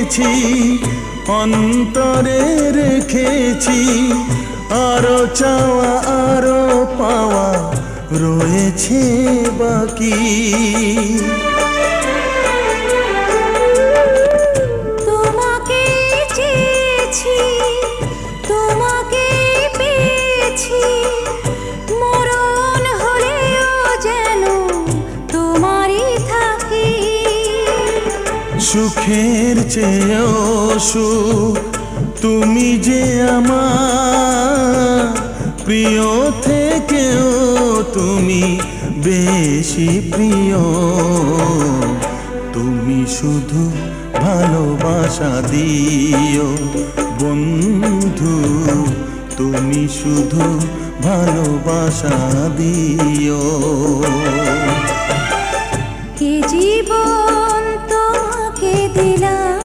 পেয়েছি, অন্তরে রেখেছি, আরো চাওয়া আরো পাওয়া রয়েছে বাকি। তোমাকে চেয়েছি, তোমাকে পেয়েছি, মরণ হলেও যেন তোমারই থাকি। সুখের চেয়েও সুখ তুমি যে আমার, প্রিয় থেকেও তুমি বেশি প্রিয়। তুমি শুধু ভালোবাসা দিও বন্ধু, তুমি শুধু ভালোবাসা দিও।